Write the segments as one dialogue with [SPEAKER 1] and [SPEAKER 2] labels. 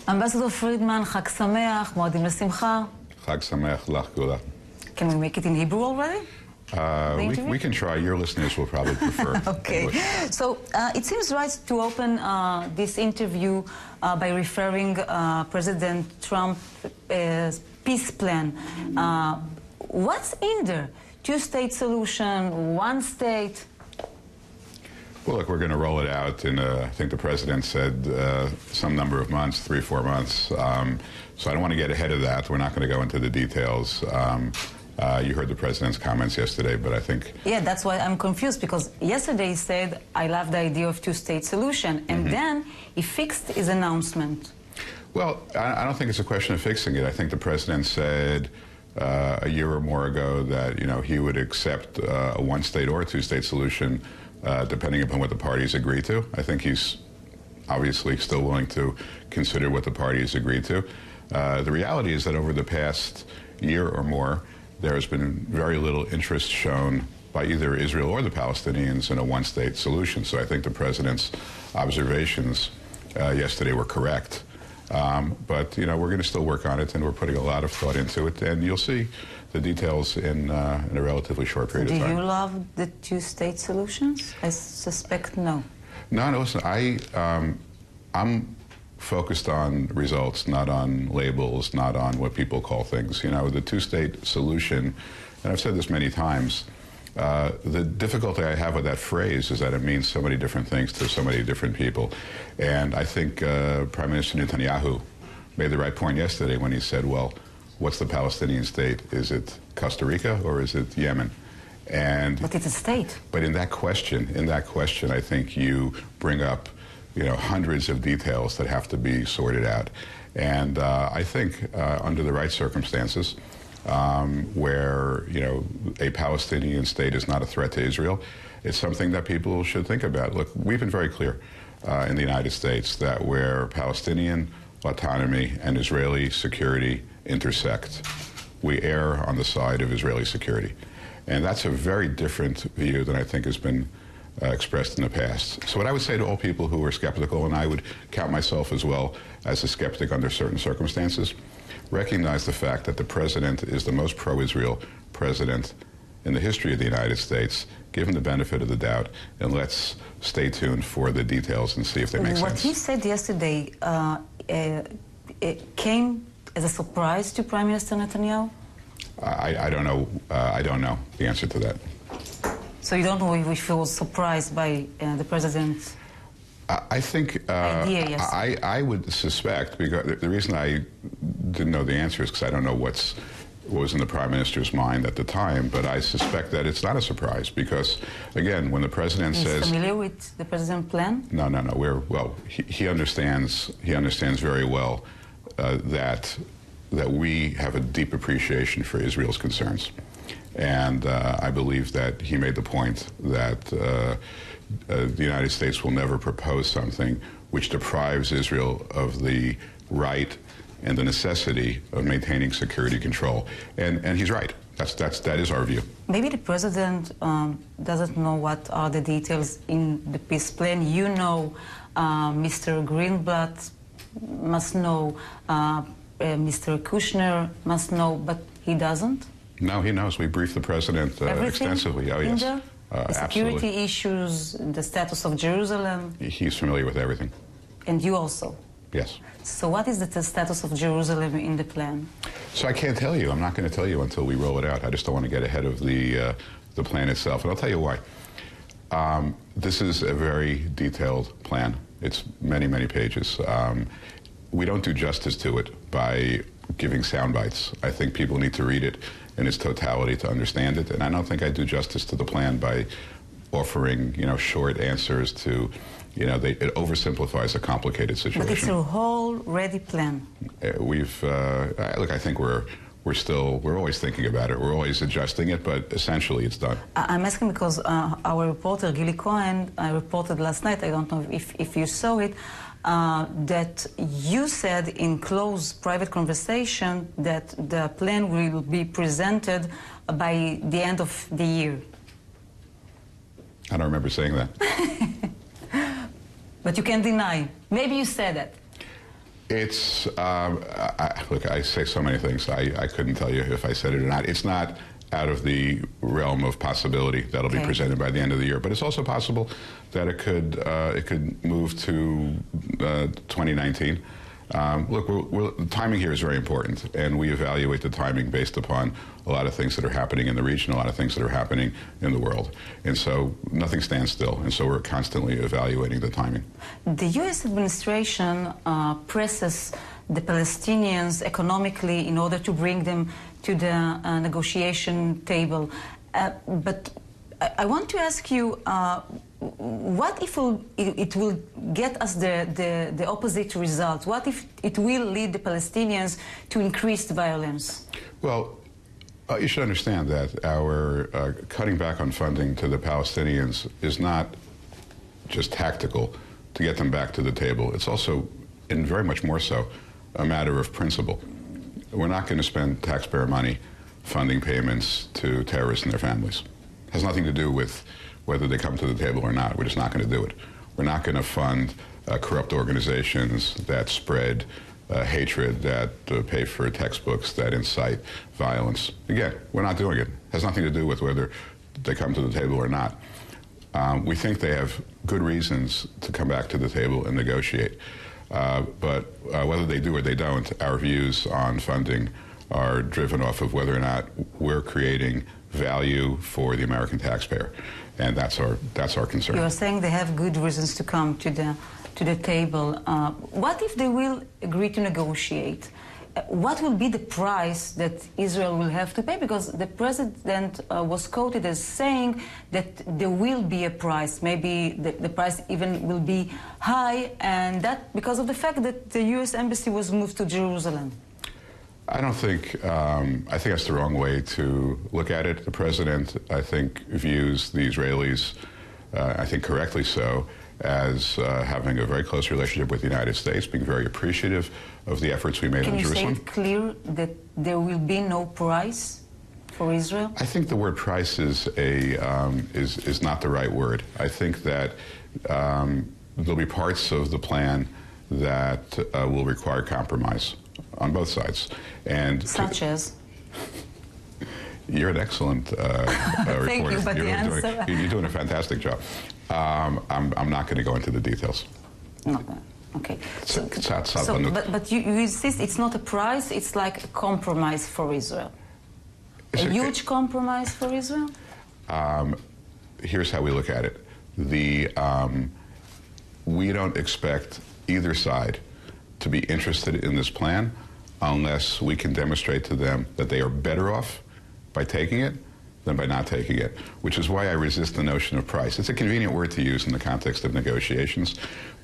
[SPEAKER 1] Ambassador Friedman, חג שמח, מועדים לשמחה.
[SPEAKER 2] חג שמח לך, גאולה.
[SPEAKER 1] Can we make it in Hebrew already?
[SPEAKER 2] We can try. Your listeners will probably prefer
[SPEAKER 1] Okay.
[SPEAKER 2] English.
[SPEAKER 1] So it seems right to open this interview by referring President Trump's peace plan. What's in there? Two-state solution, one state?
[SPEAKER 2] Well, look, we're going to roll it out in, I think the president said, some number of months, 3-4 months. So I don't want to get ahead of that. We're not going to go into the details. You heard the president's comments yesterday, but I think...
[SPEAKER 1] Yeah, that's why I'm confused, because yesterday he said, I love the idea of two-state solution, and then he fixed his announcement.
[SPEAKER 2] Well, I don't think it's a question of fixing it. I think the president said a year or more ago that, you know, he would accept a one-state or a two-state solution depending upon what the parties agree to. I think he's obviously still willing to consider what the parties agreed to. The reality is that over the past year or more, there has been very little interest shown by either Israel or the Palestinians in a one-state solution. So I think the president's observations yesterday were correct. But, you know, we're going to still work on it, and we're putting a lot of thought into it, and you'll see the details in a relatively short period of time.
[SPEAKER 1] Do you love the two-state solutions? I suspect no.
[SPEAKER 2] No, listen, I'm focused on results, not on labels, not on what people call things. You know, the two-state solution, and I've said this many times, the difficulty I have with that phrase is that it means so many different things to so many different people. And I think Prime Minister Netanyahu made the right point yesterday when he said, well, what's the Palestinian state? Is it Costa Rica or is it Yemen? And
[SPEAKER 1] but it's a state.
[SPEAKER 2] But in that question, I think you bring up, you know, hundreds of details that have to be sorted out. And I think under the right circumstances, where, you know, a Palestinian state is not a threat to Israel, it's something that people should think about. Look, we've been very clear in the United States that where Palestinian autonomy and Israeli security intersect, we err on the side of Israeli security. And that's a very different view than I think has been expressed in the past. So what I would say to all people who are skeptical, and I would count myself as well as a skeptic under certain circumstances, recognize the fact that the president is the most pro-Israel president in the history of the United States. Give him the benefit of the doubt, and let's stay tuned for the details and see if they make sense.
[SPEAKER 1] What he said yesterday it came as a surprise to Prime Minister Netanyahu?
[SPEAKER 2] I don't know. I don't know the answer to that.
[SPEAKER 1] So you don't know if he was surprised by the president's
[SPEAKER 2] I think
[SPEAKER 1] idea, yes.
[SPEAKER 2] I would suspect, because the reason I didn't know the answer is because I don't know what was in the Prime Minister's mind at the time, but I suspect that it's not a surprise because, again, when the president says...
[SPEAKER 1] He's familiar with the president's plan?
[SPEAKER 2] No. He understands very well that we have a deep appreciation for Israel's concerns. And I believe that he made the point that the United States will never propose something which deprives Israel of the right and the necessity of maintaining security control. And he's right. That is our view.
[SPEAKER 1] Maybe the president doesn't know what are the details in the peace plan. You know, Mr. Greenblatt must know, Mr. Kushner must know, but he doesn't?
[SPEAKER 2] No, he knows. We briefed the president extensively. Oh, yes.
[SPEAKER 1] The security issues, the status of Jerusalem?
[SPEAKER 2] He's familiar with everything.
[SPEAKER 1] And you also?
[SPEAKER 2] Yes.
[SPEAKER 1] So what is the status of Jerusalem in the plan?
[SPEAKER 2] So I can't tell you. I'm not going to tell you until we roll it out. I just don't want to get ahead of the plan itself. And I'll tell you why. This is a very detailed plan. It's many, many pages. We don't do justice to it by giving sound bites. I think people need to read it in its totality to understand it. And I don't think I do justice to the plan by offering, you know, short answers to, you know, it oversimplifies a complicated situation.
[SPEAKER 1] But it's a whole ready plan.
[SPEAKER 2] Look, I think we're always thinking about it. We're always adjusting it, but essentially it's done.
[SPEAKER 1] I'm asking because our reporter, Gili Cohen, reported last night, I don't know if you saw it, that you said in close private conversation that the plan will be presented by the end of the year.
[SPEAKER 2] I don't remember saying that.
[SPEAKER 1] But you can deny. Maybe you said it.
[SPEAKER 2] It's, look, I say so many things. I couldn't tell you if I said it or not. It's not out of the realm of possibility that'll be presented by the end of the year. But it's also possible that it could move to 2019. Look, the timing here is very important, and we evaluate the timing based upon a lot of things that are happening in the region, a lot of things that are happening in the world. And so nothing stands still, and so we're constantly evaluating the timing.
[SPEAKER 1] The U.S. administration presses the Palestinians economically in order to bring them to the negotiation table. But I want to ask you, what if it will get us the opposite result? What if it will lead the Palestinians to increased violence?
[SPEAKER 2] Well, you should understand that our cutting back on funding to the Palestinians is not just tactical to get them back to the table. It's also, and very much more so, a matter of principle. We're not going to spend taxpayer money funding payments to terrorists and their families. It has nothing to do with whether they come to the table or not. We're just not going to do it. We're not going to fund corrupt organizations that spread hatred, that pay for textbooks, that incite violence. Again, we're not doing it. It has nothing to do with whether they come to the table or not. We think they have good reasons to come back to the table and negotiate. But whether they do or they don't, our views on funding are driven off of whether or not we're creating value for the American taxpayer, and that's our concern.
[SPEAKER 1] You are saying they have good reasons to come to the table. What if they will agree to negotiate? What will be the price that Israel will have to pay? Because the president was quoted as saying that there will be a price. Maybe the price even will be high, and that because of the fact that the U.S. embassy was moved to Jerusalem.
[SPEAKER 2] I don't think, I think that's the wrong way to look at it. The president, I think, views the Israelis, I think correctly so, as having a very close relationship with the United States, being very appreciative of the efforts we made in Jerusalem.
[SPEAKER 1] Can you say it clear that there will be no price for Israel?
[SPEAKER 2] I think the word price is not the right word. I think that there'll be parts of the plan that will require compromise on both sides. And
[SPEAKER 1] such as?
[SPEAKER 2] You're an excellent reporter.
[SPEAKER 1] Thank you, but
[SPEAKER 2] you're doing a fantastic job. I'm not going to go into the details.
[SPEAKER 1] No. Okay. But you insist it's not a price, it's like a compromise for Israel. A huge compromise for Israel?
[SPEAKER 2] Here's how we look at it. We don't expect either side to be interested in this plan unless we can demonstrate to them that they are better off by taking it than by not taking it, which is why I resist the notion of price. It's a convenient word to use in the context of negotiations,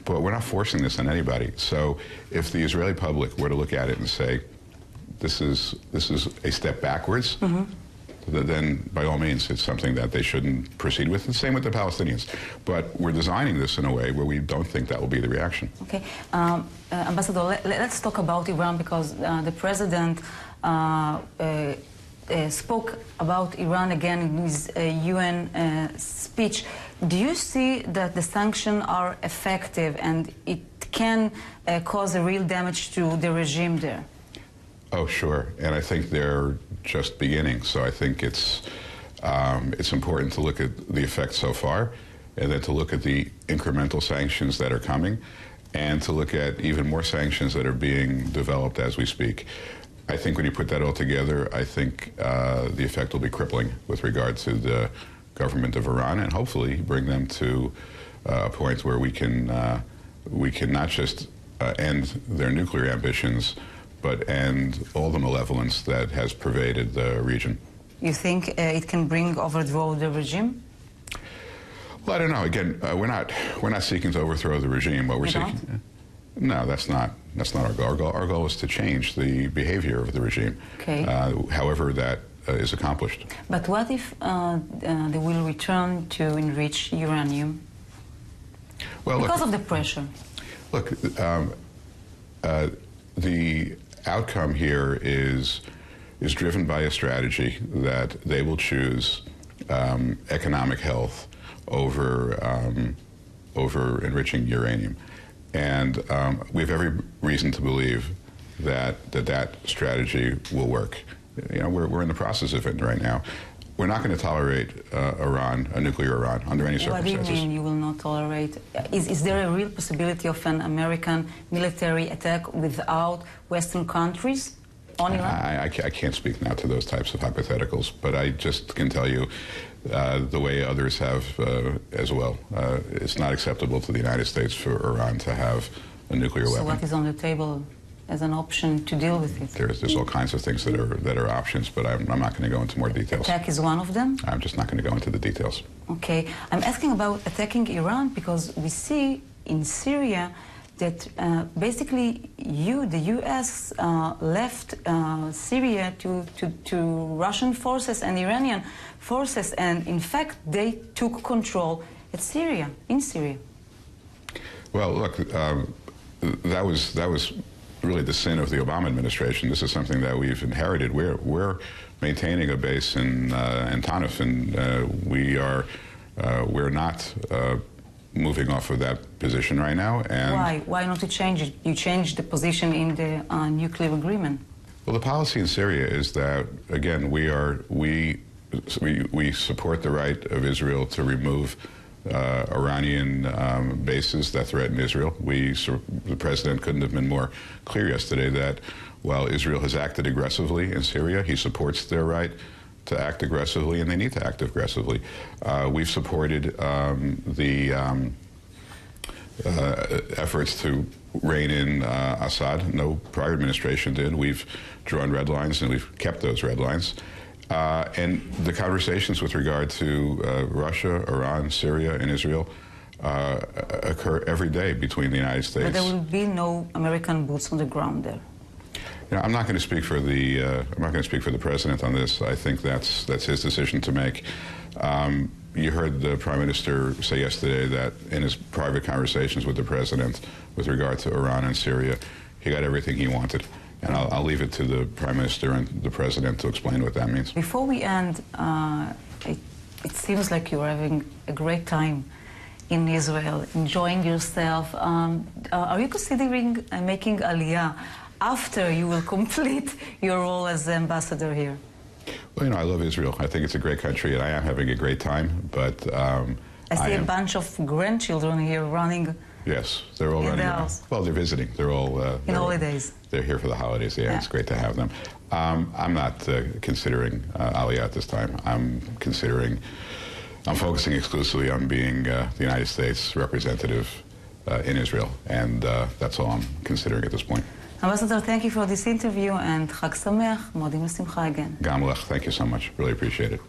[SPEAKER 2] but we're not forcing this on anybody. So if the Israeli public were to look at it and say, this is a step backwards, then by all means it's something that they shouldn't proceed with. The same with the Palestinians. But we're designing this in a way where we don't think that will be the reaction.
[SPEAKER 1] Okay. Ambassador, let's talk about Iran, because the president spoke about Iran again in his UN speech. Do you see that the sanctions are effective and it can cause a real damage to the regime there?
[SPEAKER 2] Oh, sure. And I think they're just beginning. So I think it's important to look at the effect so far, and then to look at the incremental sanctions that are coming, and to look at even more sanctions that are being developed as we speak. I think when you put that all together, I think the effect will be crippling with regard to the government of Iran, and hopefully bring them to a point where we can not just end their nuclear ambitions, but end all the malevolence that has pervaded the region.
[SPEAKER 1] You think it can overthrow the regime?
[SPEAKER 2] Well, I don't know. Again, we're not seeking to overthrow the regime. What we're seeking, no, that's not our goal. Our goal is to change the behavior of the regime.
[SPEAKER 1] Okay.
[SPEAKER 2] However that is accomplished.
[SPEAKER 1] But what if they will return to enrich uranium?
[SPEAKER 2] Well,
[SPEAKER 1] because of the pressure.
[SPEAKER 2] Look, the outcome here is driven by a strategy that they will choose economic health over enriching uranium. And we have every reason to believe that strategy will work. You know, we're in the process of it right now. We're not going to tolerate a nuclear Iran under any circumstances.
[SPEAKER 1] What do you mean you will not tolerate? Is there a real possibility of an American military attack without Western countries on Iran?
[SPEAKER 2] I can't speak now to those types of hypotheticals, but I just can tell you the way others have as well. It's not acceptable to the United States for Iran to have a nuclear weapon.
[SPEAKER 1] So what is on the table as an option to deal with it?
[SPEAKER 2] There's all kinds of things that are options, but I'm not going to go into more details.
[SPEAKER 1] Attack is one of them?
[SPEAKER 2] I'm just not going to go into the details.
[SPEAKER 1] Okay. I'm asking about attacking Iran because we see in Syria that basically the U.S. left Syria to Russian forces and Iranian forces, and in fact they took control in Syria.
[SPEAKER 2] Well, look, that was really the sin of the Obama administration. This is something that we've inherited. We're maintaining a base in Tanif, and we're not moving off of that position right now. And
[SPEAKER 1] why? Why not to change it? You changed the position in the nuclear agreement.
[SPEAKER 2] Well, the policy in Syria is that, again, we support the right of Israel to remove Iranian bases that threaten Israel. The president couldn't have been more clear yesterday that while Israel has acted aggressively in Syria, he supports their right to act aggressively, and they need to act aggressively. We've supported the efforts to rein in Assad. No prior administration did. We've drawn red lines, and we've kept those red lines. And the conversations with regard to Russia, Iran, Syria, and Israel occur every day between the United States.
[SPEAKER 1] But there will be no American boots on the ground there.
[SPEAKER 2] You know, I'm not going to speak for the president on this. I think that's his decision to make. You heard the Prime Minister say yesterday that in his private conversations with the president with regard to Iran and Syria, he got everything he wanted. And I'll leave it to the Prime Minister and the President to explain what that means.
[SPEAKER 1] Before we end, it seems like you're having a great time in Israel, enjoying yourself. Are you considering making Aliyah after you will complete your role as ambassador here?
[SPEAKER 2] Well, you know, I love Israel. I think it's a great country, and I am having a great time. But
[SPEAKER 1] I see a bunch of grandchildren here running.
[SPEAKER 2] Yes, they're all running around. Well, they're visiting. They're all
[SPEAKER 1] in holidays.
[SPEAKER 2] They're here for the holidays. Yeah, it's great to have them. I'm not considering Aliyah at this time. I'm focusing exclusively on being the United States representative in Israel, and that's all I'm considering at this point.
[SPEAKER 1] Ambassador, thank you for this interview, and Chag Sameach, Modim L'Simcha again.
[SPEAKER 2] Gamlech, thank you so much. Really appreciate it.